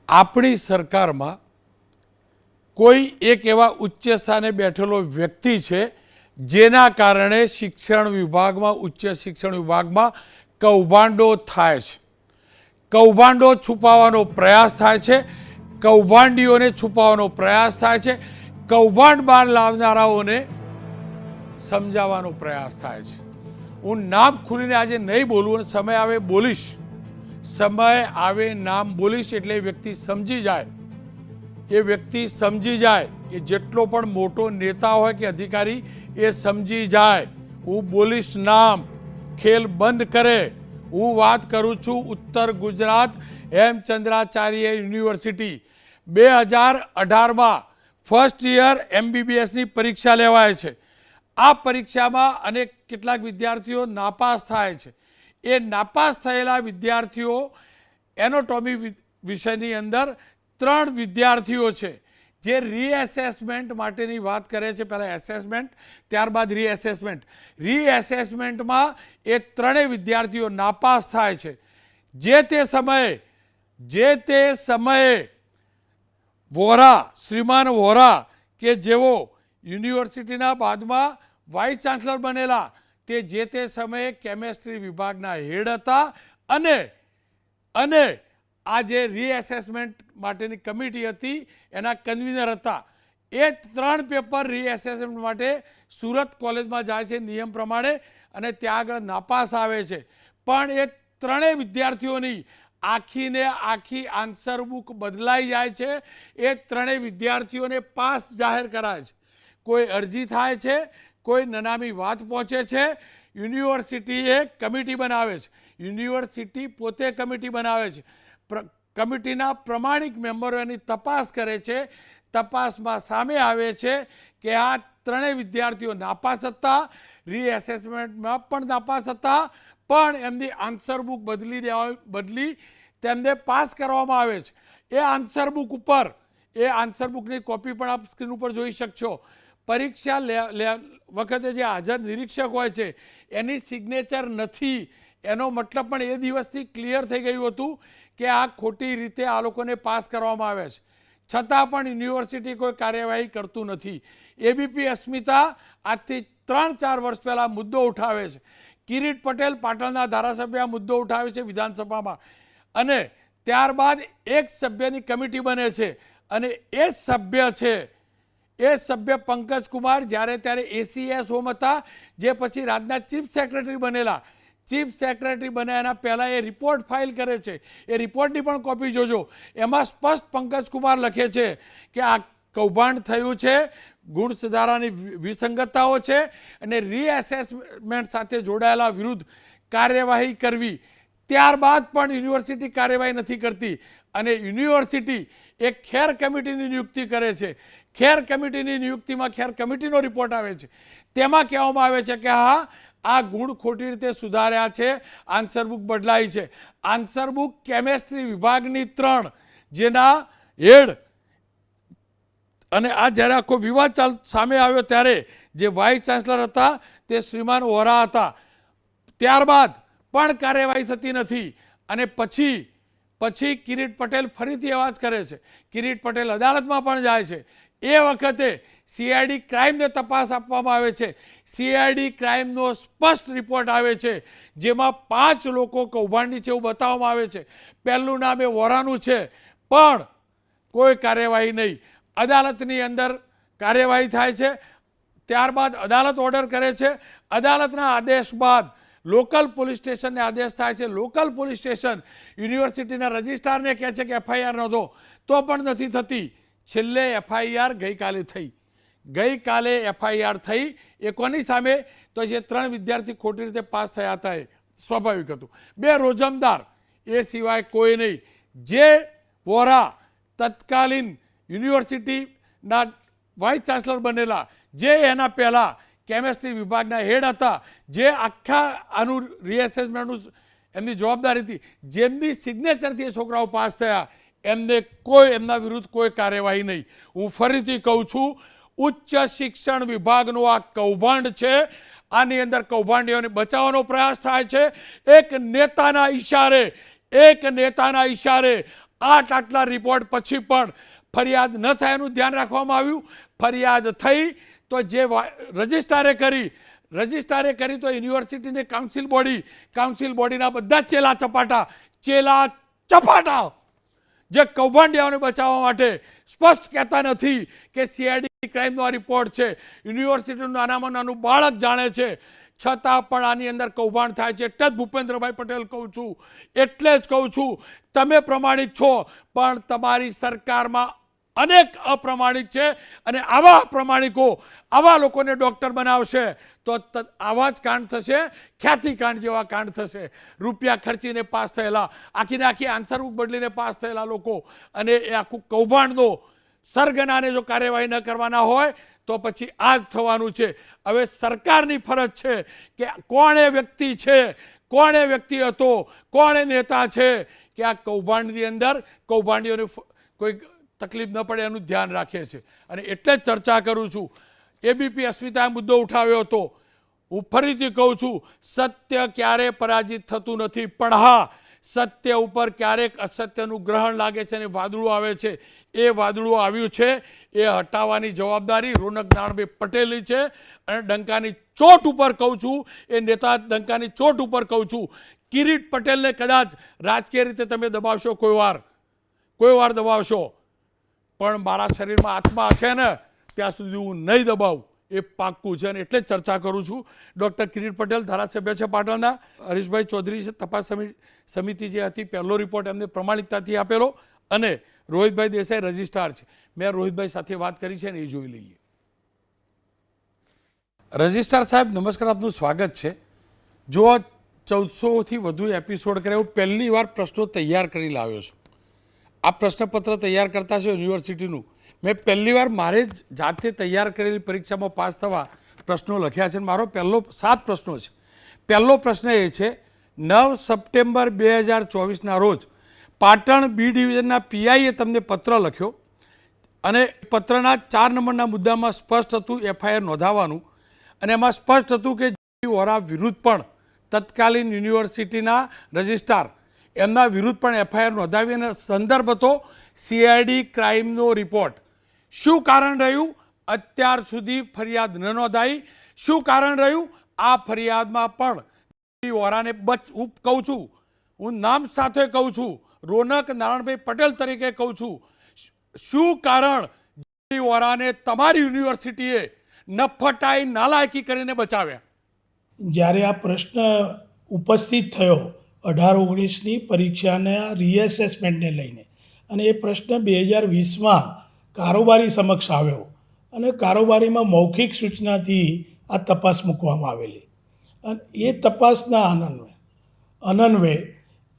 આપણી સરકારમાં કોઈ એક એવા ઉચ્ચ સ્થાને બેઠેલો વ્યક્તિ છે જેના કારણે શિક્ષણ વિભાગમાં ઉચ્ચ શિક્ષણ વિભાગમાં કૌભાંડો થાય છે, કૌભાંડો છુપાવવાનો પ્રયાસ થાય છે, કૌભાંડીઓને છુપાવવાનો પ્રયાસ થાય છે, કૌભાંડ બહાર લાવનારાઓને સમજાવવાનો પ્રયાસ થાય છે. હું નામ ખુલીને આજે નહીં બોલું અને સમય આવે બોલીશ, સમય આવે નામ બોલીશ એટલે એ વ્યક્તિ સમજી જાય, એ વ્યક્તિ સમજી જાય, એ જેટલો પણ મોટો નેતા હોય કે અધિકારી એ સમજી જાય. હું બોલીશ નામ, ખેલ બંધ કરે. હું વાત કરું છું ઉત્તર ગુજરાત હેમચંદ્રાચાર્ય યુનિવર્સિટી 2018માં ફર્સ્ટ યર MBBSની પરીક્ષા લેવાય છે. આ પરીક્ષામાં અનેક કેટલાક વિદ્યાર્થીઓ નાપાસ થાય છે. એ નાપાસ થયેલા વિદ્યાર્થીઓ એનાટોમી વિષયની અંદર 3 વિદ્યાર્થીઓ છે જે રીએસેસમેન્ટ માટેની વાત કરે છે. પહેલાં એસેસમેન્ટ, ત્યારબાદ રીએસેસમેન્ટ. રીએસેસમેન્ટમાં એ 3 વિદ્યાર્થીઓ નાપાસ થાય છે. જે તે સમયે વોરા, શ્રીમાન વોરા કે જેઓ યુનિવર્સિટીના બાદમાં વાઇસ ચાન્સલર બનેલા, તે જે તે સમયે કેમેસ્ટ્રી વિભાગના હેડ હતા અને આ જે રીએસેસમેન્ટ માટેની કમિટી હતી એના કન્વીનર હતા. એ 3 પેપર રીએસેસમેન્ટ માટે સુરત કોલેજમાં જાય છે નિયમ પ્રમાણે અને ત્યાં આગળ નાપાસ આવે છે. પણ એ 3 વિદ્યાર્થીઓની આખીને આખી આન્સર બુક બદલાઈ જાય છે. એ 3 વિદ્યાર્થીઓને પાસ જાહેર કરાય છે. કોઈ અરજી થાય છે, કોઈ નનામી વાત પહોંચે છે, યુનિવર્સિટીએ કમિટી બનાવે છે, યુનિવર્સિટી પોતે કમિટી બનાવે છે, કમિટીના પ્રમાણિક મેમ્બરો એની તપાસ કરે છે. તપાસમાં સામે આવે છે કે આ 3 વિદ્યાર્થીઓ નાપાસ હતા, રીએસેસમેન્ટમાં પણ નાપાસ હતા, પણ એમની આન્સર બુક બદલી તેમને પાસ કરવામાં આવે છે. એ આન્સર બુક ઉપર, એ આન્સર બુકની કોપી પણ આપ સ્ક્રીન ઉપર જોઈ શકશો. પરીક્ષા વખતે જે હાજર નિરીક્ષક હોય છે એની સિગ્નેચર નથી, એનો મતલબ પણ એ દિવસથી ક્લિયર થઈ ગયું હતું કે આ ખોટી રીતે આ લોકોને પાસ કરવામાં આવે છે. છતાં પણ યુનિવર્સિટી કોઈ કાર્યવાહી કરતું નથી. એબીપી અસ્મિતા આજથી 3-4 વર્ષ પહેલાં મુદ્દો ઉઠાવે છે. કિરીટ પટેલ પાટણના ધારાસભ્ય આ મુદ્દો ઉઠાવે છે વિધાનસભામાં અને ત્યારબાદ એક સભ્યની કમિટી બને છે અને એ સભ્ય પંકજ કુમાર જ્યારે ત્યારે ACS હોમ હતા, જે પછી રાજના ચીફ સેક્રેટરી બનેલા. ચીફ સેક્રેટરી બન્યા એના પહેલાં એ રિપોર્ટ ફાઇલ કરે છે. એ રિપોર્ટની પણ કોપી જોજો. એમાં સ્પષ્ટ પંકજ કુમાર લખે છે કે આ કૌભાંડ થયું છે, ગુણ સુધારાની વિસંગતતાઓ છે અને રીએસેસમેન્ટ સાથે જોડાયેલા વિરુદ્ધ કાર્યવાહી કરવી. ત્યારબાદ પણ યુનિવર્સિટી કાર્યવાહી નથી કરતી અને યુનિવર્સિટી એક ખેર કમિટીની નિયુક્તિ કરે છે. ખેર કમિટીની નિયુક્તિમાં ખેર કમિટીનો રિપોર્ટ આવે છે. તેમાં કહેવામાં આવે છે કે હા, આ ગુણ ખોટી રીતે સુધાર્યા છે, આન્સર બુક બદલાઈ છે. આન્સર બુક કેમેસ્ટ્રી વિભાગની 3 જેના હેડ અને આ જ્યારે આખો વિવાદ સામે આવ્યો ત્યારે જે વાઇસ ચાન્સલર હતા તે શ્રીમાન વોરા હતા. ત્યારબાદ પણ કાર્યવાહી થતી નથી અને પછી કિરીટ પટેલ ફરીથી અવાજ કરે છે. કિરીટ પટેલ અદાલતમાં પણ જાય છે. એ વખતે CID ક્રાઇમને તપાસ આપવામાં આવે છે. CID ક્રાઇમનો સ્પષ્ટ રિપોર્ટ આવે છે જેમાં 5 લોકો કૌભાંડી છે એવું બતાવવામાં આવે છે. પહેલું નામ એ વોરાનું છે, પણ કોઈ કાર્યવાહી નહીં. અદાલતની અંદર કાર્યવાહી થાય છે. ત્યારબાદ અદાલત ઓર્ડર કરે છે. અદાલતના આદેશ બાદ લોકલ પોલીસ સ્ટેશનને આદેશ થાય છે. લોકલ પોલીસ સ્ટેશન યુનિવર્સિટીના રજિસ્ટ્રારને કહે છે કે FIR નોંધો, તો પણ નથી થતી. છેલ્લે FIR ગઈકાલે FIR થઈ. એ કોની સામે? તો જે 3 વિદ્યાર્થી ખોટી રીતે પાસ થયા હતા એ સ્વાભાવિક હતું. 2 રોજમદાર, એ સિવાય કોઈ નહીં. જે વોરા તત્કાલીન યુનિવર્સિટીના વાઇસ ચાન્સલર બનેલા, જે એના પહેલાં કેમેસ્ટ્રી વિભાગના હેડ હતા, જે આખા આનું રીએસેસમેન્ટનું એમની જવાબદારી હતી, જેમની સિગ્નેચરથી એ છોકરાઓ પાસ થયા, એમના વિરુદ્ધ કોઈ કાર્યવાહી નહીં. હું ફરીથી કહું છું, ઉચ્ચ શિક્ષણ વિભાગનું આ કૌભાંડ છે. આની અંદર કૌભાંડીઓને બચાવવાનો પ્રયાસ થાય છે. એક નેતાના ઈશારે આટલા રિપોર્ટ પછી પણ ફરિયાદ ન થાય એનું ધ્યાન રાખવામાં આવ્યું. ફરિયાદ થઈ તો જે રજિસ્ટ્રારે કરી તો યુનિવર્સિટીની કાઉન્સિલ બોડીના બધા ચેલા ચપાટા જે કૌભાંડિયાઓને બચાવવા માટે સ્પષ્ટ કહેતા નથી કે સીઆઈડી ક્રાઇમનો આ રિપોર્ટ છે. યુનિવર્સિટીનું નાનામાં નાનું બાળક જાણે છે, છતાં પણ આની અંદર કૌભાંડ થાય છે. એટલે જ ભૂપેન્દ્રભાઈ પટેલ કહું છું, એટલે જ કહું છું, તમે પ્રમાણિક છો પણ તમારી સરકારમાં અનેક અપ્રમાણિક છે અને આવા અપ્રમાણિકો આવા લોકોને ડૉક્ટર બનાવશે તો આવા જ કાંડ થશે, ખ્યાતિકાંડ જેવા કાંડ થશે. રૂપિયા ખર્ચીને પાસ થયેલા, આખી આન્સર બુક બદલીને પાસ થયેલા લોકો અને એ આખું કૌભાંડનો સરગનાને જો કાર્યવાહી ન કરવાના હોય તો પછી આ જ થવાનું છે. હવે સરકારની ફરજ છે કે કોણ એ વ્યક્તિ છે, કોણ એ વ્યક્તિ હતો, કોણ એ નેતા છે કે આ કૌભાંડની અંદર કૌભાંડીઓને કોઈ તકલીફ ન પડે એનું ધ્યાન રાખે છે. અને એટલે જ ચર્ચા કરું છું. એબીપી અસ્મિતાએ મુદ્દો ઉઠાવ્યો હતો. હું ફરીથી કહું છું, સત્ય ક્યારે પરાજિત થતું નથી, પણ હા, સત્ય ઉપર ક્યારેક અસત્યનું ગ્રહણ લાગે છે અને વાદળું આવે છે. એ વાદળું આવ્યું છે, એ હટાવવાની જવાબદારી રોનક નારણભાઈ પટેલની છે. અને ડંકાની ચોટ ઉપર કહું છું, એ નેતા ડંકાની ચોટ ઉપર કહું છું, કિરીટ પટેલને કદાચ રાજકીય રીતે તમે દબાવશો, કોઈ વાર દબાવશો, પણ મારા શરીરમાં આત્મા છે ને ત્યાં સુધી હું નહીં દબાવું, એ પાક્કું છે. અને એટલે જ ચર્ચા કરું છું. ડૉક્ટર કિરીટ પટેલ ધારાસભ્ય છે પાટણના, હરીશભાઈ ચૌધરી છે તપાસ સમિતિ જે હતી પહેલો રિપોર્ટ એમને પ્રમાણિકતાથી આપેલો, અને રોહિતભાઈ દેસાઈ રજિસ્ટ્રાર છે. મેં રોહિતભાઈ સાથે વાત કરી છે ને એ જોઈ લઈએ. રજિસ્ટ્રાર સાહેબ નમસ્કાર, આપનું સ્વાગત છે. જો 1400થી વધુ એપિસોડ કરે હું પહેલી વાર પ્રશ્નો તૈયાર કરી લાવ્યો છું. આ પ્રશ્નપત્ર તૈયાર કરતા છે યુનિવર્સિટીનું. મેં પહેલી વાર મારે જ જાતે તૈયાર કરેલી પરીક્ષામાં પાસ થવા પ્રશ્નો લખ્યા છે. મારો 7 પ્રશ્નો છે. પહેલો પ્રશ્ન એ છે, 9 સપ્ટેમ્બર 2024ના રોજ પાટણ બી ડિવિઝનના પીઆઈએ તમને પત્ર લખ્યો અને પત્રના 4 નંબરના મુદ્દામાં સ્પષ્ટ હતું એફઆઈઆર નોંધાવવાનું, અને એમાં સ્પષ્ટ હતું કે વોરા વિરુદ્ધ પણ તત્કાલીન યુનિવર્સિટીના રજિસ્ટ્રાર એમના વિરુદ્ધ પણ એફઆઈઆર નોંધાવી અને સંદર્ભ હતો સીઆઈડી ક્રાઇમનો રિપોર્ટ. શું કારણ રહ્યું અત્યાર સુધી ફરિયાદ ન નોંધાઈ? શું કારણ રહ્યું આ ફરિયાદમાં પણ વોરાને હું કહું છું, હું નામ સાથે કહું છું, રોનક નારણભાઈ પટેલ તરીકે કહું છું, શું કારણ વોરાને તમારી યુનિવર્સિટીએ નફટાઈ નાલાયકી કરીને બચાવ્યા? જ્યારે આ પ્રશ્ન ઉપસ્થિત થયો 18-19ની પરીક્ષાના રીએસેસમેન્ટને લઈને, અને એ પ્રશ્ન 2020માં કારોબારી સમક્ષ આવ્યો અને કારોબારીમાં મૌખિક સૂચનાથી આ તપાસ મૂકવામાં આવેલી. અને એ તપાસના અનન્વે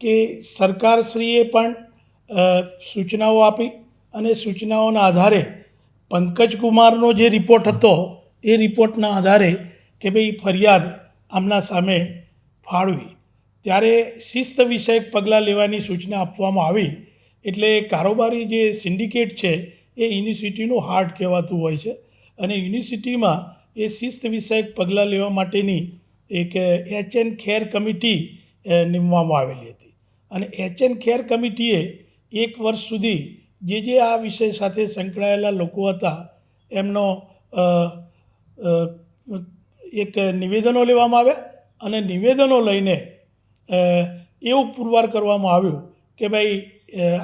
કે સરકારશ્રીએ પણ સૂચનાઓ આપી અને સૂચનાઓના આધારે પંકજકુમારનો જે રિપોર્ટ હતો એ રિપોર્ટના આધારે કે ભાઈ ફરિયાદ આમના સામે ફાળવી, ત્યારે શિસ્ત વિષયક પગલાં લેવાની સૂચના આપવામાં આવી. એટલે કારોબારી જે સિન્ડિકેટ છે એ યુનિવર્સિટીનું હાર્ટ કહેવાતું હોય છે, અને યુનિવર્સિટીમાં એ શિસ્ત વિષયક પગલાં લેવા માટેની એક એચ.એન. ખેર કમિટી નીમવામાં આવેલી હતી. અને એચ.એન. ખેર કમિટીએ 1 વર્ષ સુધી જે આ વિષય સાથે સંકળાયેલા લોકો હતા એમનો એક નિવેદનો લેવામાં આવ્યા, અને નિવેદનો લઈને એવું પુરવાર કરવામાં આવ્યું કે ભાઈ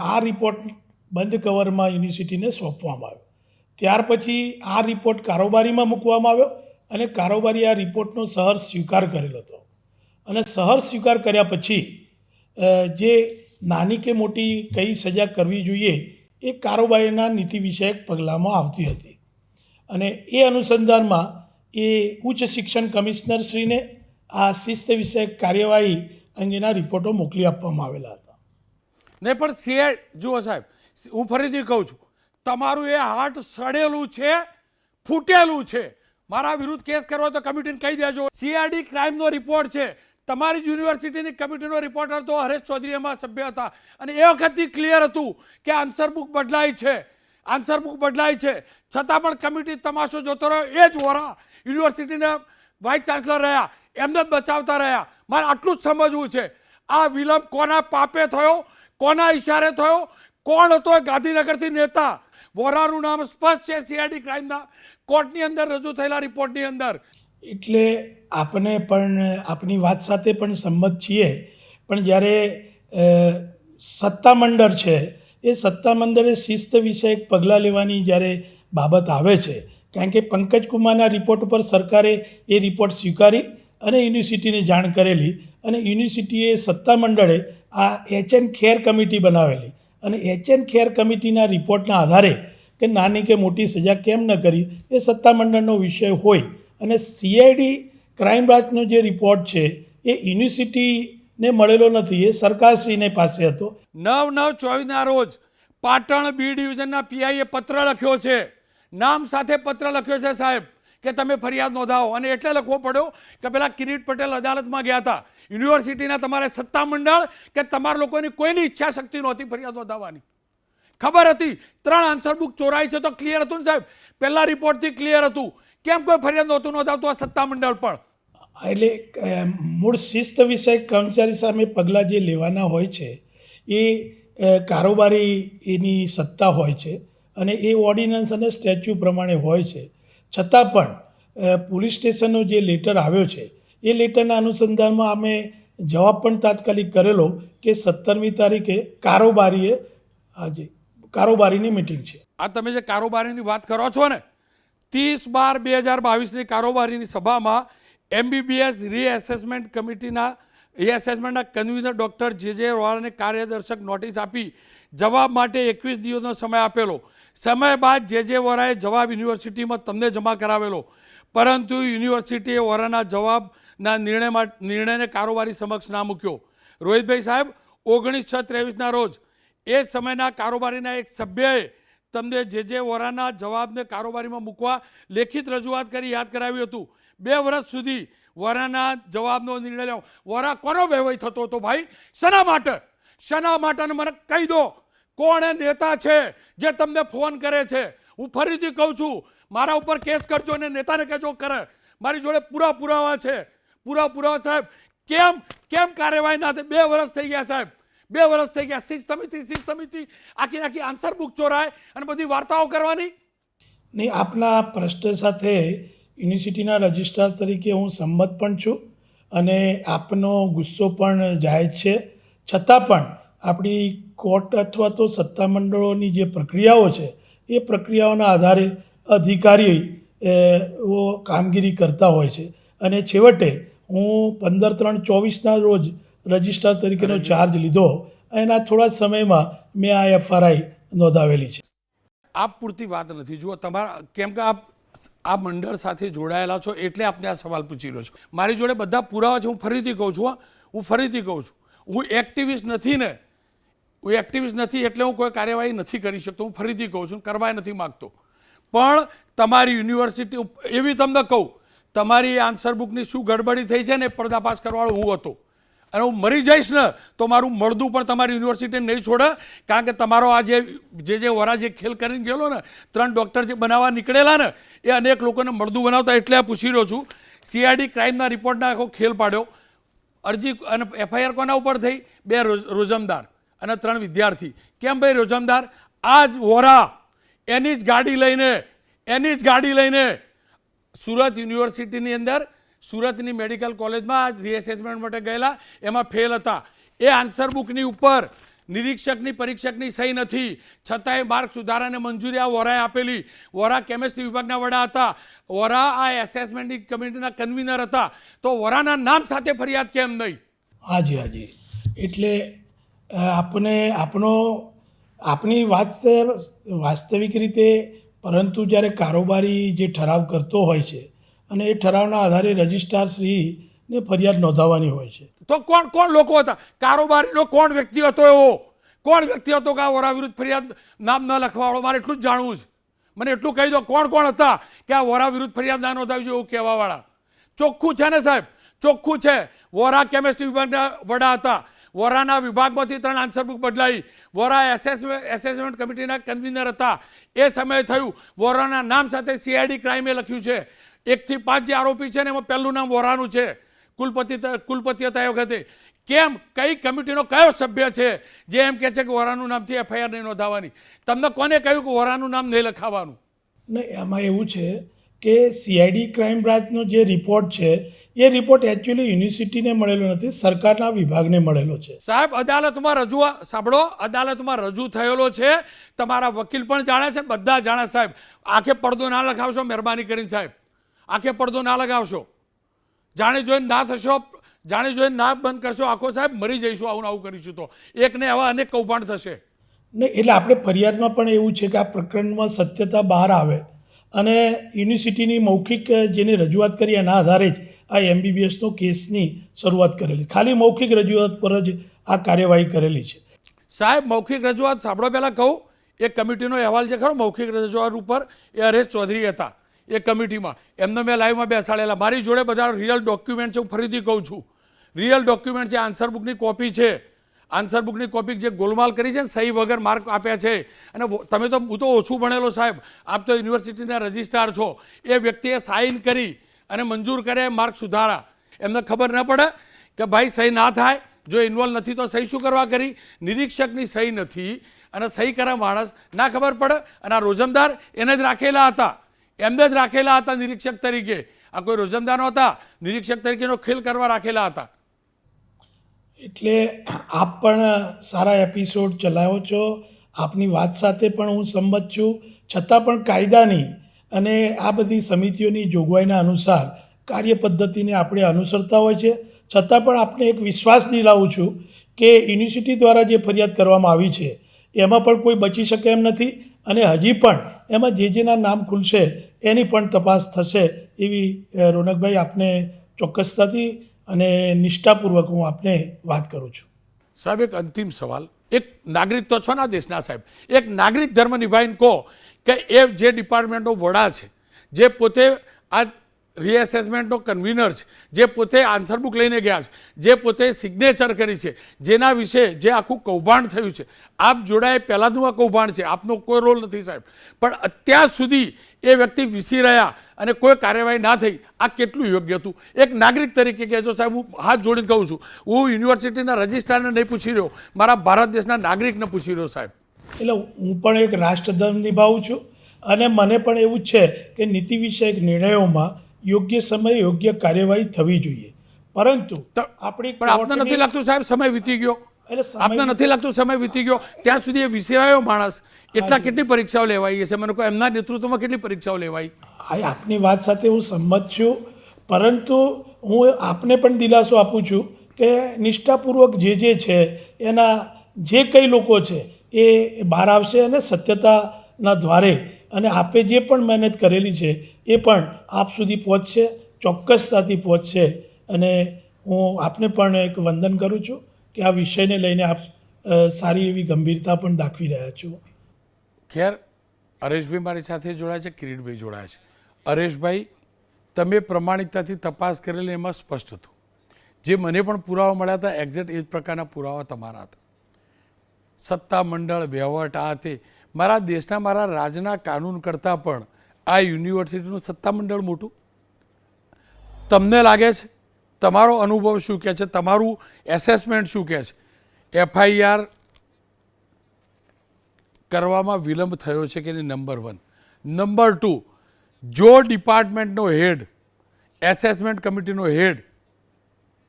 આ રિપોર્ટ બંધ કવરમાં યુનિવર્સિટીને સોંપવામાં આવ્યો. ત્યાર પછી આ રિપોર્ટ કારોબારીમાં મૂકવામાં આવ્યો અને કારોબારી આ રિપોર્ટનો સહર્ષ સ્વીકાર કરેલો હતો. અને સહર્ષ સ્વીકાર કર્યા પછી જે નાની કે મોટી કઈ સજા કરવી જોઈએ એ કારોબારીના નીતિ વિષયક પગલાંમાં આવતી હતી. અને એ અનુસંધાનમાં એ ઉચ્ચ શિક્ષણ કમિશનરશ્રીને આ શિસ્ત વિષયક કાર્યવાહી અંગેના રિપોર્ટો મોકલી આપવામાં આવેલા હતા. નહીં પણ જુઓ સાહેબ, હું ફરીથી કહું છું, તમારું એ હાર્ટ સડેલું છે, ફૂટેલું છે. મારા વિરુદ્ધ કેસ કરવો તો કમિટીને કહી દેજો. સીઆઈડી ક્રાઇમનો રિપોર્ટ છે, તમારી યુનિવર્સિટીની કમિટીનો રિપોર્ટર તો હરેશ ચૌધરી એમાં સભ્ય હતા, અને એ વખતથી ક્લિયર હતું કે આન્સર બુક બદલાઈ છે, છતાં પણ કમિટી તમાશો જોતો રહ્યો. એ જ વોરા યુનિવર્સિટીના વાઇસ ચાન્સલર રહ્યા, એમને જ બચાવતા રહ્યા. મારે આટલું જ સમજવું છે, આ વિલંબ કોના પાપે થયો, કોના ઈશારે થયો, કોણ હતો એ ગાંધીનગરથી નેતા? વોરાનું નામ સ્પષ્ટ છે સીઆઈડી ક્રાઇમના કોર્ટની અંદર રજૂ થયેલા રિપોર્ટની અંદર. એટલે આપણે પણ આપની વાત સાથે પણ સંમત છીએ, પણ જ્યારે સત્તામંડળ છે એ સત્તામંડળે શિસ્ત વિષયક પગલાં લેવાની જ્યારે બાબત આવે છે, કારણ કે પંકજ કુમારના રિપોર્ટ ઉપર સરકારે એ રિપોર્ટ સ્વીકારી અને યુનિવર્સિટીને જાણ કરેલી, અને યુનિવર્સિટીએ સત્તામંડળે આ એચ.એન. ખેર કમિટી બનાવેલી, અને એચ.એન. ખેર કમિટીના રિપોર્ટના આધારે કે નાની કે મોટી સજા કેમ ન કરી એ સત્તામંડળનો વિષય હોય, અને સીઆઈડી ક્રાઇમ બ્રાન્ચનો જે રિપોર્ટ છે એ યુનિવર્સિટીને મળેલો નથી, એ સરકારશ્રીને પાસે હતો. 9/9/24 રોજ પાટણ બી ડિવિઝનના પીઆઈએ પત્ર લખ્યો છે, નામ સાથે પત્ર લખ્યો છે સાહેબ કે તમે ફરિયાદ નોંધાવો. અને એટલે લખવો પડ્યો કે પેલા કિરીટ પટેલ અદાલતમાં ગયા હતા. યુનિવર્સિટીના તમારે સત્તામંડળ કે તમારા લોકોની કોઈની ઈચ્છા શક્તિ નહોતી ફરિયાદ નોંધાવવાની. ખબર હતી 3 આન્સર બુક ચોરાઈ છે તો ક્લિયર હતું ને સાહેબ, પહેલા રિપોર્ટથી ક્લિયર હતું. કેમ કોઈ ફરિયાદ નહોતું નોંધાવતું આ સત્તામંડળ પણ? એટલે મૂળ શિસ્ત વિષયક કર્મચારી સામે પગલાં જે લેવાના હોય છે એ કારોબારી એની સત્તા હોય છે, અને એ ઓર્ડિનન્સ અને સ્ટેચ્યુ પ્રમાણે હોય છે. છતાં પણ પોલીસ સ્ટેશનનો જે લેટર આવ્યો છે એ લેટરના અનુસંધાનમાં અમે જવાબ પણ તાત્કાલિક કરેલો કે 17મી તારીખે કારોબારીની મિટિંગ છે. આ તમે જે કારોબારીની વાત કરો છો ને, 30/12/2022ની કારોબારીની સભામાં એમબીબીએસ રીએસેસમેન્ટ કમિટીના રીએસેસમેન્ટના કન્વીનર ડૉક્ટર જે રોહાને કાર્યદર્શક નોટિસ આપી જવાબ માટે 21 દિવસનો સમય આપેલો. સમય બાદ જે વોરાએ જવાબ યુનિવર્સિટીમાં તમને જમા કરાવેલો, પરંતુ યુનિવર્સિટીએ વોરાના જવાબના નિર્ણયને કારોબારી સમક્ષ ના મૂક્યો. રોહિતભાઈ સાહેબ, 19/6/23ના રોજ એ સમયના કારોબારીના એક સભ્યએ તમને જે વોરાના જવાબને કારોબારીમાં મૂકવા લેખિત રજૂઆત કરી યાદ કરાવ્યું હતું. 2 વર્ષ સુધી વોરાના જવાબનો નિર્ણય લેવો. વોરા કોનો વહેવાય થતો હતો ભાઈ? શના માટે? શના માટે? મને કહી દો કોણ એ નેતા છે જે તમને ફોન કરે છે? હું ફરીથી કહું છું, મારા ઉપર કેસ કરજો અને નેતાને કહેજો કરે. મારી જોડે પૂરા પુરાવા છે, પૂરા પુરાવા સાહેબ. કેમ કાર્યવાહી ના થઈ? 2 વર્ષ થઈ ગયા સાહેબ, 2 વર્ષ થઈ ગયા. સિસ્ટમિથી આખી આન્સર બુક ચોરાય અને બધી વાર્તાઓ કરવાની. નહીં, આપના પ્રશ્ન સાથે યુનિવર્સિટીના રજિસ્ટ્રાર તરીકે હું સંમત પણ છું, અને આપનો ગુસ્સો પણ જાયજ છે. છતાં પણ આપણી કોર્ટ અથવા તો સત્તામંડળોની જે પ્રક્રિયાઓ છે એ પ્રક્રિયાઓના આધારે અધિકારીઓ કામગીરી કરતા હોય છે, અને છેવટે હું 15/3/24ના રોજ રજિસ્ટ્રાર તરીકેનો ચાર્જ લીધો. એના થોડા સમયમાં મેં આ એફઆરઆઈ નોંધાવેલી છે. આપ પૂરતી વાત નથી. જુઓ, તમારા કેમ કે આપ આ મંડળ સાથે જોડાયેલા છો એટલે આપને આ સવાલ પૂછી રહ્યો છું. મારી જોડે બધા પુરાવા છે. હું ફરીથી કહું છું, હું એક્ટિવિસ્ટ નથી ને, હું એક્ટિવિસ્ટ નથી એટલે હું કોઈ કાર્યવાહી નથી કરી શકતો. હું ફરીથી કહું છું, કરવા નથી માગતો. પણ તમારી યુનિવર્સિટી, એવી તમને કહું, તમારી આન્સર બુકની શું ગડબડી થઈ છે ને પર્દાફાશ કરવાળો હું હતો. અને હું મરી જઈશ ને તો મારું મળદું પણ તમારી યુનિવર્સિટી નહીં છોડે. કારણ કે તમારો આ જે વરા જે ખેલ કરીને ગયેલો ને, 3 ડૉક્ટર જે બનાવવા નીકળેલા ને, એ અનેક લોકોને મળદું બનાવતા. એટલે આ પૂછી રહ્યો છું. સીઆઈડી ક્રાઇમના રિપોર્ટના આખો ખેલ પાડ્યો. અરજી અને એફઆઈઆર કોના ઉપર થઈ? 2 રોજમદાર અને 3 વિદ્યાર્થી. કેમ ભાઈ રોજમદાર? આ જ વોરા એની જ ગાડી લઈને સુરત યુનિવર્સિટીની અંદર, સુરતની મેડિકલ કોલેજમાં રીએસેસમેન્ટ માટે ગયેલા, એમાં ફેલ હતા. એ આન્સર બુકની ઉપર નિરીક્ષકની પરીક્ષકની સહી નથી, છતાંય માર્ક સુધારાને મંજૂરી આ વોરાએ આપેલી. વોરા કેમેસ્ટ્રી વિભાગના વડા હતા, વોરા આ એસેસમેન્ટની કમિટીના કન્વીનર હતા, તો વોરાના નામ સાથે ફરિયાદ કેમ નહીં? હાજી. એટલે આપની વાત વાસ્તવિક રીતે, પરંતુ જ્યારે કારોબારી જે ઠરાવ કરતો હોય છે અને એ ઠરાવના આધારે રજિસ્ટ્રારશ્રીને ફરિયાદ નોંધાવવાની હોય છે. તો કોણ લોકો હતા? કારોબારીનો કોણ વ્યક્તિ હતો? એવો કોણ વ્યક્તિ હતો કે આ વોરા વિરુદ્ધ ફરિયાદ નામ ન લખવાવાળો? મારે એટલું જ જાણવું છે. મને એટલું કહી દો, કોણ હતા કે આ વોરા વિરુદ્ધ ફરિયાદ ના નોંધાવી જોઈએ એવું કહેવાવાળા? ચોખ્ખું છે ને સાહેબ, ચોખ્ખું છે. વોરા કેમેસ્ટ્રી વિભાગના વડા હતા, વોરાના વિભાગમાંથી 3 આન્સર બુક બદલાઈ, વોરા એસેસમેન્ટ કમિટીના કન્વીનર હતા. એ સમયે થયું. વોરાના નામ સાથે સીઆઈડી ક્રાઇમે લખ્યું છે. 1 થી 5 જે આરોપી છે ને એમાં પહેલું નામ વોરાનું છે. કુલપતિ હતા એ વખતે. કેમ? કઈ કમિટીનો કયો સભ્ય છે જે એમ કહે છે કે વોરાનું નામથી એફઆઈઆર નહીં નોંધાવવાની? તમને કોને કહ્યું કે વોરાનું નામ નહીં લખાવવાનું? નહીં, આમાં એવું છે કે સીઆઈડી ક્રાઇમ બ્રાન્ચનો જે રિપોર્ટ છે એ રિપોર્ટ એકચ્યુઅલી યુનિવર્સિટીને મળેલો નથી, સરકારના વિભાગને મળેલો છે. સાહેબ, અદાલતમાં સાંભળો, અદાલતમાં રજૂ થયેલો છે, તમારા વકીલ પણ જાણે છે, બધા જાણે. સાહેબ, આંખે પડદો ના લગાવશો, મહેરબાની કરીને સાહેબ, આંખે પડદો ના લગાવશો. જાણી જોઈને ના થશો, જાણી જોઈને ના બંધ કરશો આંખો, સાહેબ મરી જઈશું આવું આવું કરીશું તો. એકને આવા અનેક કૌભાંડ થશે. ને એટલે આપણે ફરિયાદમાં પણ એવું છે કે આ પ્રકરણમાં સત્યતા બહાર આવે અને યુનિવર્સિટીની મૌખિક જેની રજૂઆત કરી એના આધારે જ આ એમબીબીએસનો કેસની શરૂઆત કરેલી. ખાલી મૌખિક રજૂઆત પર જ આ કાર્યવાહી કરેલી છે. સાહેબ, મૌખિક રજૂઆત સાંભળો. પહેલાં કહું, એ કમિટીનો અહેવાલ છે ખરો મૌખિક રજૂઆત ઉપર, એ હરેશ ચૌધરી હતા એ કમિટીમાં. એમને મેં લાઈવમાં બેસાડેલા. મારી જોડે બધા રિયલ ડોક્યુમેન્ટ છે, હું ફરીથી કહું છું, રિયલ ડોક્યુમેન્ટ છે. આન્સર બુકની કોપી છે, આન્સર બુકની કોપી જે ગોલમાલ કરી છે ને, સહી વગર માર્ક આપ્યા છે. અને તમે તો, હું તો ઓછું ભણેલો સાહેબ, આપ તો યુનિવર્સિટીના રજિસ્ટ્રાર છો. એ વ્યક્તિએ સાઇન કરી અને મંજૂર કરે માર્ક સુધારા. એમને ખબર ન પડે કે ભાઈ સહી ના થાય, જો ઇન્વોલ્વ નથી તો સહી શું કરવા કરી? નિરીક્ષકની સહી નથી અને સહી કરવા માણસ ના ખબર પડે. અને આ રોજમદાર એને જ રાખેલા હતા, એમને જ રાખેલા હતા નિરીક્ષક તરીકે. આ કોઈ રોજમદાર નહોતા, નિરીક્ષક તરીકેનો ખેલ કરવા રાખેલા હતા. એટલે આપ પણ સારા એપિસોડ ચલાવો છો, આપની વાત સાથે પણ હું સંમત છું. છતાં પણ કાયદાની અને આ બધી સમિતિઓની જોગવાઈના અનુસાર કાર્ય પદ્ધતિને આપણે અનુસરતા હોય છે. છતાં પણ આપણે એક વિશ્વાસ દિલાવું છું કે યુનિવર્સિટી દ્વારા જે ફરિયાદ કરવામાં આવી છે એમાં પણ કોઈ બચી શકે એમ નથી અને હજી પણ એમાં જેના નામ ખુલશે એની પણ તપાસ થશે એવી રોનકભાઈ આપને ચોક્કસતાથી અને નિષ્ઠાપૂર્વક હું આપને વાત કરું છું. સાહેબ, એક અંતિમ સવાલ. એક નાગરિક તો છો ને આ દેશના સાહેબ, એક નાગરિક ધર્મ નિભાવીને કહો કે એ જે ડિપાર્ટમેન્ટનો વડા છે, જે પોતે આ રીએસેસમેન્ટનો કન્વીનર છે, જે પોતે આન્સર બુક લઈને ગયા છે, જે પોતે સિગ્નેચર કરી છે, જેના વિશે જે આખું કૌભાંડ થયું છે, આપ જોડાય પહેલાંનું આ કૌભાંડ છે, આપનો કોઈ રોલ નથી સાહેબ, પણ અત્યાર સુધી એ વ્યક્તિ વિસી રહ્યા અને કોઈ કાર્યવાહી ના થઈ, આ કેટલું યોગ્ય હતું? એક નાગરિક તરીકે કહેજો સાહેબ, હું હાથ જોડીને કહું છું, હું યુનિવર્સિટીના રજિસ્ટ્રારને નહીં પૂછી રહ્યો, મારા ભારત દેશના નાગરિકને પૂછી રહ્યો સાહેબ. એટલે હું પણ એક રાષ્ટ્રધર્મ નિભાવું છું અને મને પણ એવું જ છે કે નીતિ વિષયક નિર્ણયોમાં યોગ્ય સમયે યોગ્ય કાર્યવાહી થવી જોઈએ. પરંતુ આપણી પણ આપને નથી લાગતું સાહેબ સમય વીતી ગયો? એટલે આપને નથી લાગતું સમય વીતી ગયો? ત્યાં સુધી એ વિસરાયો માણસ, કેટલી પરીક્ષાઓ લેવાઈ હશે? મને કહો, એમના નેતૃત્વમાં કેટલી પરીક્ષાઓ લેવાઈ? આપની વાત સાથે હું સંમત છું, પરંતુ હું આપને પણ દિલાસો આપું છું કે નિષ્ઠાપૂર્વક જે છે એના જે કંઈ લોકો છે એ બહાર આવશે અને સત્યતાના દ્વારે અને આપે જે પણ મહેનત કરેલી છે એ પણ આપ સુધી પહોંચશે, ચોક્કસતાથી પહોંચશે. અને હું આપને પણ એક વંદન કરું છું કે આ વિષયને લઈને આપ સારી એવી ગંભીરતા પણ દાખવી રહ્યા છો. ખેર, હરેશભાઈ મારી સાથે જોડાયા છે, કિરીટભાઈ જોડાયા છે. હરેશભાઈ, તમે પ્રમાણિકતાથી તપાસ કરેલી એમાં સ્પષ્ટ હતું. જે મને પણ પુરાવા મળ્યા હતા, એક્ઝેક્ટ એ જ પ્રકારના પુરાવા તમારા હતા. સત્તા મંડળ, વહીવટ, આ તે મારા દેશના, મારા રાજના કાનૂન કરતાં પણ આ યુનિવર્સિટીનું સત્તામંડળ મોટું. તમને લાગે છે? તમારો અનુભવ શું કહે છે? તમારું એસેસમેન્ટ શું કહે છે? એફઆઈઆર કરવામાં વિલંબ થયો છે કે નહીં? નંબર 1. નંબર 2, જો ડિપાર્ટમેન્ટનો હેડ, એસેસમેન્ટ કમિટીનો હેડ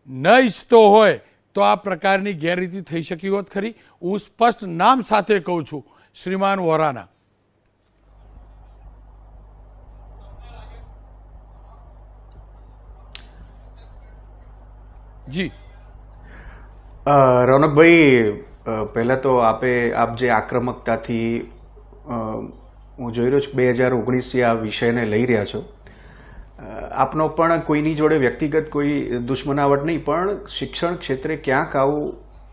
ન ઈચ્છતો હોય તો આ પ્રકારની ગેરરીતિ થઈ શકી હોત ખરી? હું સ્પષ્ટ નામ સાથે કહું છું, શ્રીમાન વોરાના. જી રોનકભાઈ, પહેલાં તો આપ જે આક્રમકતાથી હું જોઈ રહ્યો છું 2019 આ વિષયને લઈ રહ્યા છો, આપનો પણ કોઈની જોડે વ્યક્તિગત કોઈ દુશ્મનાવટ નહીં, પણ શિક્ષણ ક્ષેત્રે ક્યાંક આવું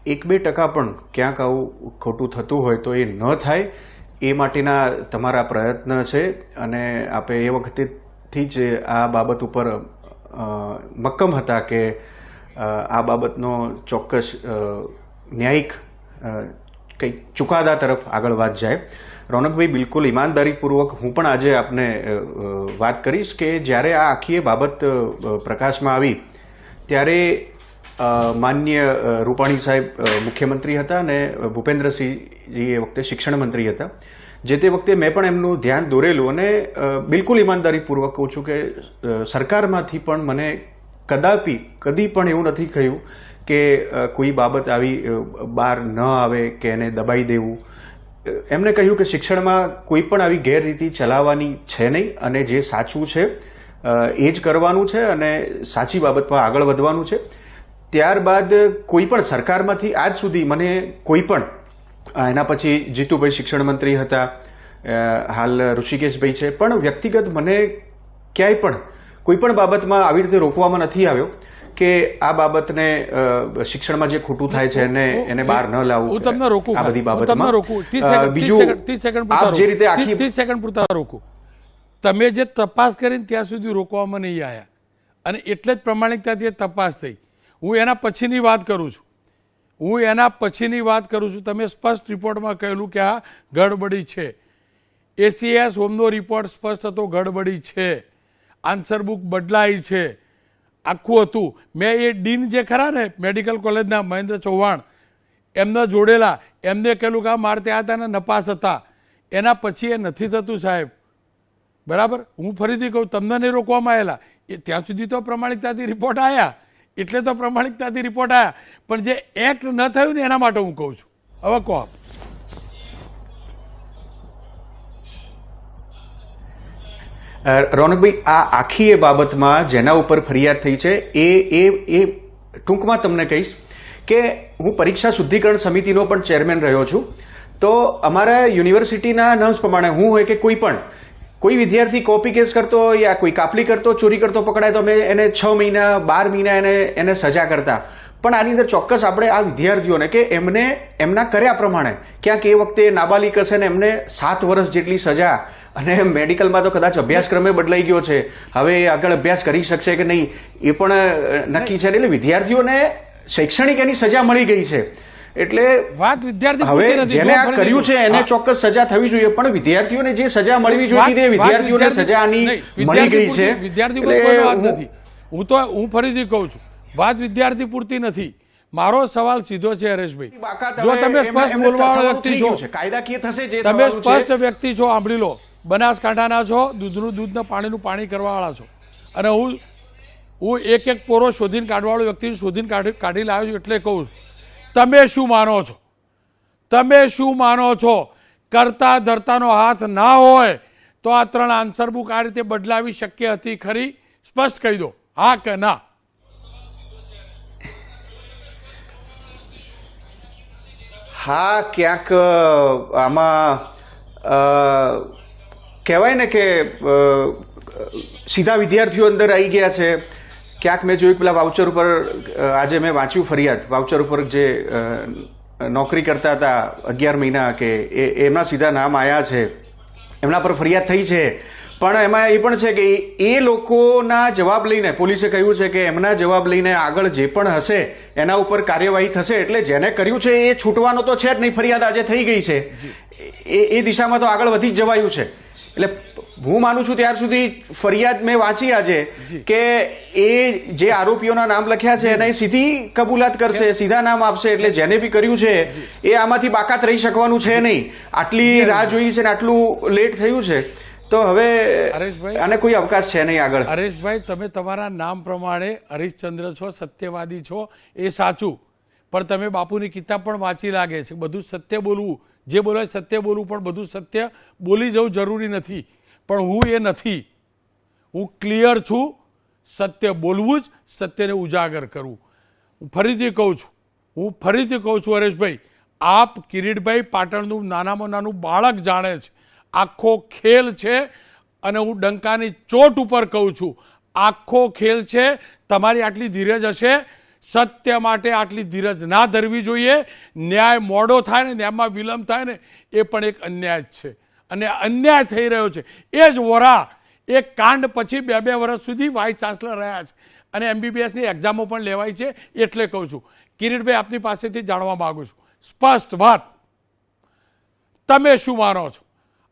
1-2% પણ ક્યાંક આવું ખોટું થતું હોય તો એ ન થાય એ માટેના તમારા પ્રયત્ન છે. અને આપે એ વખતેથી જ આ બાબત ઉપર મક્કમ હતા કે આ બાબતનો ચોક્કસ ન્યાયિક કંઈક ચુકાદા તરફ આગળ વાત જાય. રોનકભાઈ, બિલકુલ ઈમાનદારીપૂર્વક હું પણ આજે આપને વાત કરીશ કે જ્યારે આ આખી બાબત પ્રકાશમાં આવી ત્યારે માન્ય રૂપાણી સાહેબ મુખ્યમંત્રી હતા અને ભૂપેન્દ્રસિંહજી એ વખતે શિક્ષણ મંત્રી હતા. જે તે વખતે મેં પણ એમનું ધ્યાન દોરેલું અને બિલકુલ ઈમાનદારીપૂર્વક કહું છું કે સરકારમાંથી પણ મને કદી પણ એવું નથી કહ્યું કે કોઈ બાબત આવી બહાર ન આવે કે એને દબાઈ દેવું. એમને કહ્યું કે શિક્ષણમાં કોઈ પણ આવી ગેરરીતિ ચલાવવાની છે નહીં અને જે સાચું છે એ જ કરવાનું છે અને સાચી બાબત પર આગળ વધવાનું છે. ત્યારબાદ કોઈ પણ સરકારમાંથી આજ સુધી મને કોઈ પણ એના પછી જીતુભાઈ શિક્ષણ મંત્રી હતા, હાલ ઋષિકેશભાઈ છે, પણ વ્યક્તિગત મને ક્યાંય પણ કોઈ પણ બાબતમાં આવી રીતે રોકવામાં નથી આવ્યો કે આ બાબતને શિક્ષણમાં જે ખોટું થાય છે એને બહાર ન લાવવું. હું તમને રોકું, આ બધી હું તમને રોકું. 30 સેકન્ડ આપ જે રીતે આખી 30 સેકન્ડ પૂરતા રોકું. તમે જે તપાસ કરીને ત્યાં સુધી રોકવામાં નહીં આવ્યા અને એટલે જ પ્રમાણિકતાથી એ તપાસ થઈ. હું એના પછીની વાત કરું છું. તમે સ્પષ્ટ રિપોર્ટમાં કહેલું કે આ ગડબડી છે. એસીએસ હોમનો રિપોર્ટ સ્પષ્ટ હતો, ગડબડી છે, આન્સર બુક બદલાઈ છે, આખું હતું. મેં એ ડીન જે ખરા ને મેડિકલ કોલેજના મહેન્દ્ર ચૌહાણ એમને જોડેલા, એમને કહેલું કે આ મારે ત્યાં હતા ને નપાસ હતા. એના પછી એ નથી થતું સાહેબ, બરાબર. હું ફરીથી કહું, તમને નહીં રોકવામાં આવેલા, એ ત્યાં સુધી તો પ્રમાણિકતાથી રિપોર્ટ આવ્યા, એટલે તો પ્રમાણિકતાથી રિપોર્ટ આવ્યા. પણ જે એક્ટ ન થયું ને એના માટે હું કહું છું. હવે કહો આપ. રોનકભાઈ, આ આખી એ બાબતમાં જેના ઉપર ફરિયાદ થઈ છે એ ટૂંકમાં તમને કહીશ કે હું પરીક્ષા શુદ્ધિકરણ સમિતિનો પણ ચેરમેન રહ્યો છું. તો અમારા યુનિવર્સિટીના નર્મ્સ પ્રમાણે હું હોય કે કોઈ વિદ્યાર્થી કોપી કેસ કરતો હોય યા કોઈ કાપલી કરતો, ચોરી કરતો પકડાય તો અમે એને 6 મહિના 12 મહિના એને સજા કરતા. પણ આની અંદર ચોક્કસ આપણે આ વિદ્યાર્થીઓને કે એમને એમના કર્યા પ્રમાણે ક્યાંક એ વખતે નાબાલિક હશે ને એમને 7 વર્ષ જેટલી સજા, અને મેડિકલમાં તો કદાચ અભ્યાસક્રમે બદલાઈ ગયો છે, હવે એ આગળ અભ્યાસ કરી શકશે કે નહીં એ પણ નક્કી છે. એટલે વિદ્યાર્થીઓને શૈક્ષણિક એની સજા મળી ગઈ છે. એટલે વાત વિદ્યાર્થી હવે જેને આ કર્યું છે એને ચોક્કસ સજા થવી જોઈએ, પણ વિદ્યાર્થીઓને જે સજા મળવી જોઈતી તે વિદ્યાર્થીઓને સજા આની મળી ગઈ છે. વિદ્યાર્થી પર કોઈનો વાદ નથી. હું ફરીથી કહું છું, વાત વિદ્યાર્થી પૂરતી નથી. મારો સવાલ સીધો છે હરેશભાઈ, જો તમે સ્પષ્ટ બોલવાવાળા વ્યક્તિ છો, કાયદાકીય થશે જે તમે સ્પષ્ટ વ્યક્તિ છો, સાંભળી લો, બનાસકાંઠાના છો, દૂધને પાણીનું પાણી કરવાવાળા છો, અને હું એક પોરો શોધીને કાઢવાવાળો વ્યક્તિ શોધીને કાઢી લાવ્યો છું. એટલે કહું, તમે શું માનો છો? કરતા ધરતાનો હાથ ના હોય તો આ 3 આન્સર બુક આ રીતે બદલાવી શક્ય હતી ખરી? સ્પષ્ટ કહી દો, હા કે ના. હા, ક્યાંક આમાં કહેવાય ને કે સીધા વિદ્યાર્થીઓ અંદર આવી ગયા છે. ક્યાંક મેં જોયું પેલા વાઉચર ઉપર, આજે મેં વાંચ્યું ફરિયાદ, વાઉચર ઉપર જે નોકરી કરતા હતા 11 મહિના કે એમના સીધા નામ આવ્યા છે, એમના પર ફરિયાદ થઈ છે. પણ એમાં એ પણ છે કે એ લોકોના જવાબ લઈને પોલીસે કહ્યું છે કે એમના જવાબ લઈને આગળ જે પણ હશે એના ઉપર કાર્યવાહી થશે. એટલે જેને કર્યું છે એ છૂટવાનો તો છે જ નહીં. ફરિયાદ આજે થઈ ગઈ છે, એ દિશામાં તો આગળ વધી જ જવાયું છે. એટલે હું માનું છું ત્યાર સુધી ફરિયાદ મેં વાંચી આજે કે એ જે આરોપીઓના નામ લખ્યા છે એને સીધી કબૂલાત કરશે, સીધા નામ આપશે. એટલે જેને બી કર્યું છે એ આમાંથી બાકાત રહી શકવાનું છે નહીં. આટલી રાહ જોઈ છે ને આટલું લેટ થયું છે, તો હવે આને કોઈ અવકાશ છે નહીં આગળ. હરેશભાઈ, તમે તમારા નામ પ્રમાણે હરીશચંદ્ર છો, સત્યવાદી છો, એ સાચું. પણ તમે બાપુની કિતાબ પણ વાંચી લાગે છે. બધું સત્ય બોલવું, જે બોલાય સત્ય બોલવું, પણ બધું સત્ય બોલી જવું જરૂરી નથી. પણ હું એ નથી. હું ક્લિયર છું. સત્ય બોલવું જ, સત્યને ઉજાગર કરવું. હું ફરીથી કહું છું હરેશભાઈ, આપ કિરીટભાઈ પાટણનું નાનામાં નાનું બાળક જાણે છે. આખો ખેલ છે, અને હું ડંકાની ચોટ ઉપર કહું છું, આખો ખેલ છે. તમારી આટલી ધીરજ હશે, સત્ય માટે આટલી ધીરજ ના ધરવી જોઈએ. ન્યાય મોડો થાય ને, ન્યાયમાં વિલંબ થાય ને, એ પણ એક અન્યાય જ છે, અને અન્યાય થઈ રહ્યો છે. એ જ વોરા એક કાંડ પછી 2 વર્ષ સુધી વાઇસ ચાન્સલર રહ્યા છે, અને MBBSની એક્ઝામો પણ લેવાય છે. એટલે કહું છું કિરીટભાઈ, આપની પાસેથી જાણવા માગું છું સ્પષ્ટ વાત, તમે શું માનો છો?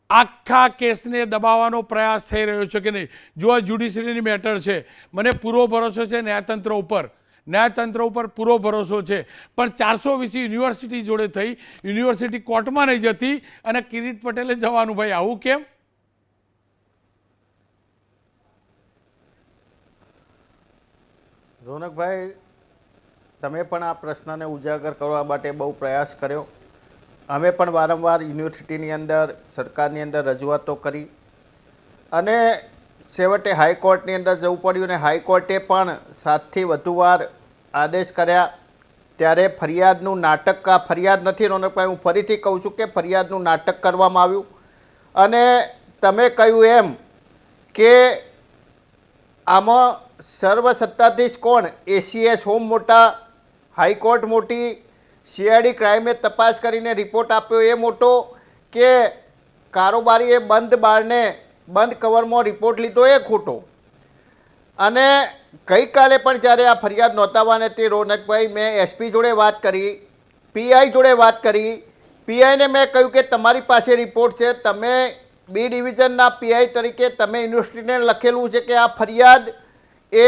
આખા કેસને દબાવવાનો પ્રયાસ થઈ રહ્યો છે કે નહીં? જો આ જ્યુડિશિયરીની મેટર છે, મને પૂરો ભરોસો છે ન્યાયતંત્ર ઉપર. ન્યાયતંત્ર ઉપર પૂરો ભરોસો છે, પણ 420 યુનિવર્સિટી જોડે થઈ યુનિવર્સિટી કોર્ટમાં નહીં જતી અને કિરીટ પટેલે જવાનું. ભાઈ આવું કેમ? રોનકભાઈ, તમે પણ આ પ્રશ્નને ઉજાગર કરવા માટે બહુ પ્રયાસ કર્યો. અમે પણ વારંવાર યુનિવર્સિટીની અંદર, સરકારની અંદર રજૂઆતો કરી અને છેવટે હાઈકોર્ટની અંદર જવું પડ્યું અને હાઈકોર્ટે પણ 7થી વધુ વાર આદેશ કર્યા. ત્યારે ફરિયાદનું નાટક, આ ફરિયાદ નથી રોનકભાઈ, હું ફરીથી કહું છું કે ફરિયાદનું નાટક કરવામાં આવ્યું. અને તમે કહ્યું એમ કે આમાં સર્વસત્તાધીશ કોણ? એસીએસ હોમ મોટા, હાઈકોર્ટ મોટી, સીઆઈડી ક્રાઇમે તપાસ કરીને રિપોર્ટ આપ્યો એ મોટો, કે કારોબારીએ બંધ બારણે બંધ કવરમાં રિપોર્ટ લીધો એ ખોટો? અને ગઈકાલે પણ જ્યારે આ ફરિયાદ નોંધાવવાની હતી રોનકભાઈ, મેં એસપી જોડે વાત કરી, પીઆઈ જોડે વાત કરી. પીઆઈને મેં કહ્યું કે તમારી પાસે રિપોર્ટ છે, તમે બી ડિવિઝનના પીઆઈ તરીકે તમે યુનિવર્સિટીને લખેલું છે કે આ ફરિયાદ એ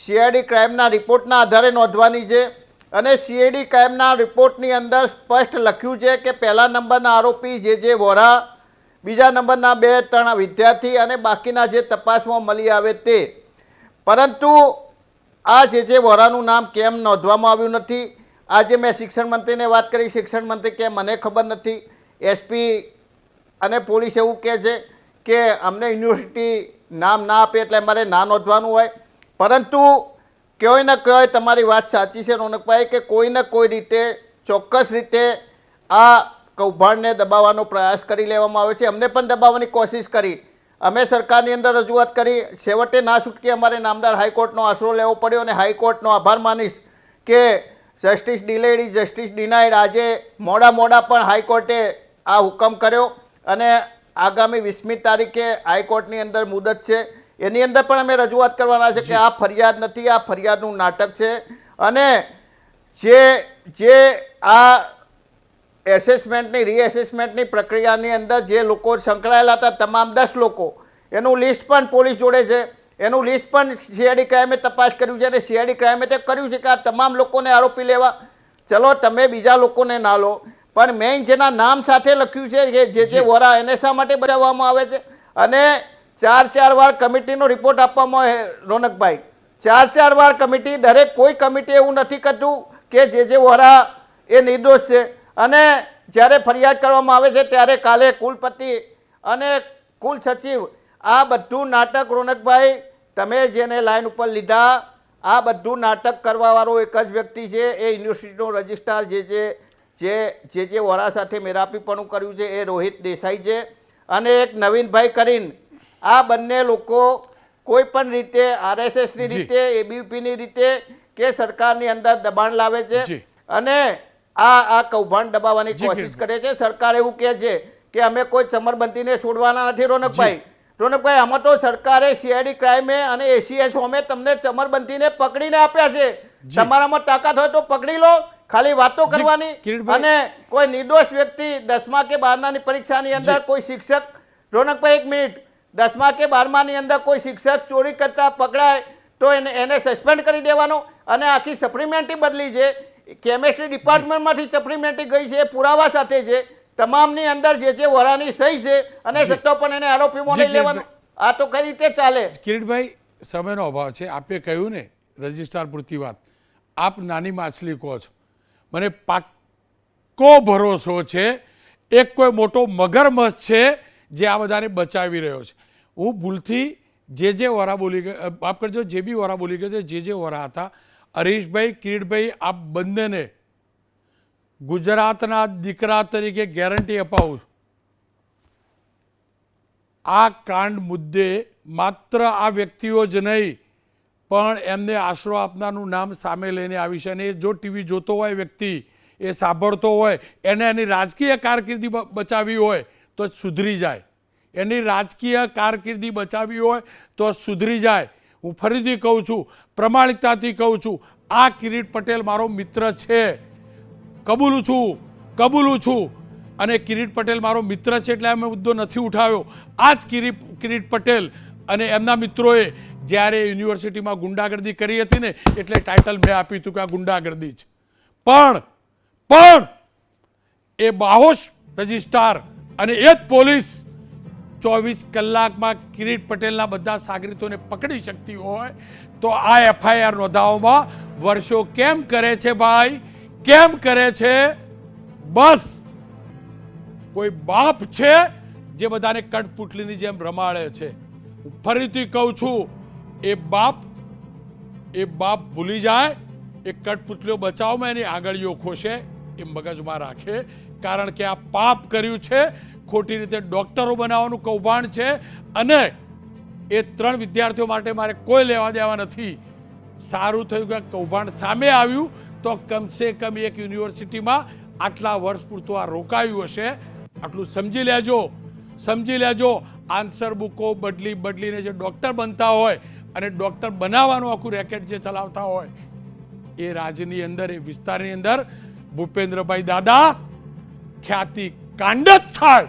સીઆઈડી ક્રાઇમના રિપોર્ટના આધારે નોંધવાની છે. અને સીઆઈડી ક્રાઇમના રિપોર્ટની અંદર સ્પષ્ટ લખ્યું છે કે પહેલા નંબરના આરોપી જે વોરા, બીજા નંબરના 2-3 વિદ્યાર્થી અને બાકીના જે તપાસમાં મળી આવે તે. પરંતુ આ જે વોરાનું નામ કેમ નોંધવામાં આવ્યું નથી? આજે મેં શિક્ષણ મંત્રીને વાત કરી, શિક્ષણ મંત્રી કે મને ખબર નથી. એસપી અને પોલીસ એવું કહે છે કે અમને યુનિવર્સિટી નામ ના આપે એટલે અમારે ના નોંધવાનું હોય. પરંતુ કોઈ ને કોઈ તમારી વાત સાચી છે રોનકભાઈ, કે કોઈ ને કોઈ રીતે ચોક્કસ રીતે આ કૌભાંડને દબાવવાનો પ્રયાસ કરી લેવામાં આવે છે. અમને પણ દબાવવાની કોશિશ કરી, અમે સરકારની અંદર રજૂઆત કરી, છેવટે ના છૂટકે અમારે નામદાર હાઈકોર્ટનો આશરો લેવો પડ્યો. અને હાઈકોર્ટનો આભાર માનીશ કે justice delayed is justice denied. આજે મોડા પણ હાઈકોર્ટે આ હુકમ કર્યો અને આગામી 20મી તારીખે હાઈકોર્ટની અંદર મુદત છે, એની અંદર પણ અમે રજૂઆત કરવાના છે કે આ ફરિયાદ નથી, આ ફરિયાદનું નાટક છે. અને જે આ એસેસમેન્ટની, રીએસેસમેન્ટની પ્રક્રિયાની અંદર જે લોકો સંકળાયેલા હતા, તમામ 10 લોકો, એનું લિસ્ટ પણ પોલીસ જોડે છે, એનું લિસ્ટ પણ સીઆઈડી ક્રાઇમે તપાસ કર્યું છે. અને સીઆઈડી ક્રાઇમે તે કર્યું છે કે આ તમામ લોકોને આરોપી લેવા. ચલો તમે બીજા લોકોને ના લો, પણ મેઇન જેના નામ સાથે લખ્યું છે કે જે વોરા, એને શા માટે બચાવવામાં આવે છે? અને 4 વાર કમિટીનો રિપોર્ટ આપવામાં આવે રોનકભાઈ, 4 વાર કમિટી, દરેક કોઈ કમિટી એવું નથી કરતું કે જે વોરા એ નિર્દોષ છે. અને જ્યારે ફરિયાદ કરવામાં આવે છે ત્યારે કાલે કુલપતિ અને કુલ સચિવ, આ બધું નાટક રોનકભાઈ, તમે જેને લાઈન ઉપર લીધા, આ બધું નાટક કરવાવાળો એક જ વ્યક્તિ છે, એ યુનિવર્સિટીનો રજિસ્ટ્રાર જે વોરા સાથે મેરાપીપણું કર્યું છે એ રોહિત દેસાઈ છે. અને એક નવીનભાઈ કરીને, આ બંને લોકો કોઈ પણ રીતે આરએસએસની રીતે, એબીવીપીની રીતે કે સરકારની અંદર દબાણ લાવે છે અને આ કૌભાંડ દબાવવાની કોશિશ કરે છે. સરકાર એવું કહે છે કે અમે કોઈ ચમરબંધીને છોડવાના નથી રોનકભાઈ. આમાં તો સરકારે સીઆઈડી ક્રાઇમે અને એસીએસ હોમે તમને ચમરબંધીને પકડીને આપ્યા છે. તમારામાં તાકાત હોય તો પકડી લો, ખાલી વાતો કરવાની. અને કોઈ નિર્દોષ વ્યક્તિ 10મા કે 12માની પરીક્ષાની અંદર કોઈ શિક્ષક, રોનકભાઈ 1 મિનિટ, 10મા કે 12માની અંદર કોઈ શિક્ષક ચોરી કરતા પકડાય તો એને સસ્પેન્ડ કરી દેવાનો. અને આખી સપ્લિમેન્ટરી બદલી છે, કેમેસ્ટ્રી ડિપાર્ટમેન્ટમાંથી સપ્લિમેન્ટરી ગઈ છે, પુરાવા સાથે છે, તમામની અંદર જે વોરાની સહી છે, અને સત્તો પણ એને આરોપીમાં લઈ લેવાનો. આ તો કઈ રીતે ચાલે? કિરીટભાઈ, સમયનો અભાવ છે, આપે કહ્યું ને રજિસ્ટ્રાર પૂરતી વાત, આપ નાની માછલી કહો છો, મને પાક્કો ભરોસો છે એક કોઈ મોટો મગરમચ્છ છે જે આ બધાને બચાવી રહ્યો છે. હું ભૂલથી જે વોરા બોલી ગયો, માફ કરજો, જે બી વોરા બોલી ગયો જે વોરા હતા, હરીશભાઈ, કિરીટભાઈ, આપ બંનેને ગુજરાતના દીકરા તરીકે ગેરંટી અપાવું, આ કાંડ મુદ્દે માત્ર આ વ્યક્તિઓ જ નહીં પણ એમને આશરો આપનારનું નામ સામે લઈને આવી છે. અને જો ટીવી જોતો હોય વ્યક્તિ, એ સાંભળતો હોય, એને એની રાજકીય કારકિર્દી બચાવી હોય તો સુધરી જાય, એની રાજકીય કારકિર્દી બચાવી હોય તો સુધરી જાય. હું ફરીથી કહું છું, પ્રમાણિકતાથી કહું છું, આ કિરીટ પટેલ મારો મિત્ર છે, કબૂલું છું. અને કિરીટ પટેલ મારો મિત્ર છે એટલે અમે મુદ્દો નથી ઉઠાવ્યો. આ જ કિરીટ પટેલ અને એમના મિત્રોએ જ્યારે યુનિવર્સિટીમાં ગુંડાગર્દી કરી હતી ને એટલે ટાઇટલ મેં આપ્યું હતું કે આ ગુંડાગર્દી છે. પણ એ બાહોશ રજિસ્ટ્રાર અને એ જ પોલીસ 24 કલાકમાં કિરીટ પટેલના બધા સાગરીતોને પકડી શકતી હોય તો આ એફઆઈઆર નોંધાવવામાં વર્ષો કેમ કરે છે ભાઈ? કેમ કરે છે? બસ કોઈ બાપ છે જે બધાને કઠપુતલીની જેમ રમાડે છે. હું ફરીથી કહું છું, એ બાપ ભૂલી જાય, એ કઠપુતલીઓ બચાવમાં એની આંગળીઓ ખોશે એ મગજમાં રાખે. કારણ કે આ પાપ કર્યું છે, ખોટી રીતે ડોક્ટરો બનાવવાનું કૌભાંડ છે. અને એ 3 વિદ્યાર્થીઓ માટે મારે કોઈ લેવા દેવા નથી. સારું થયું કે કૌભાંડ સામે આવ્યું તો કમસે કમ એક યુનિવર્સિટીમાં આટલા વર્ષ પૂરતું આ રોકાયું હશે. આટલું સમજી લેજો. આન્સર બુકો બદલીને જે ડૉક્ટર બનતા હોય અને ડૉક્ટર બનાવવાનું આખું રેકેટ જે ચલાવતા હોય એ રાજ્યની અંદર, એ વિસ્તારની અંદર ભૂપેન્દ્રભાઈ દાદા ખ્યાતિ કાંડ જ થાય.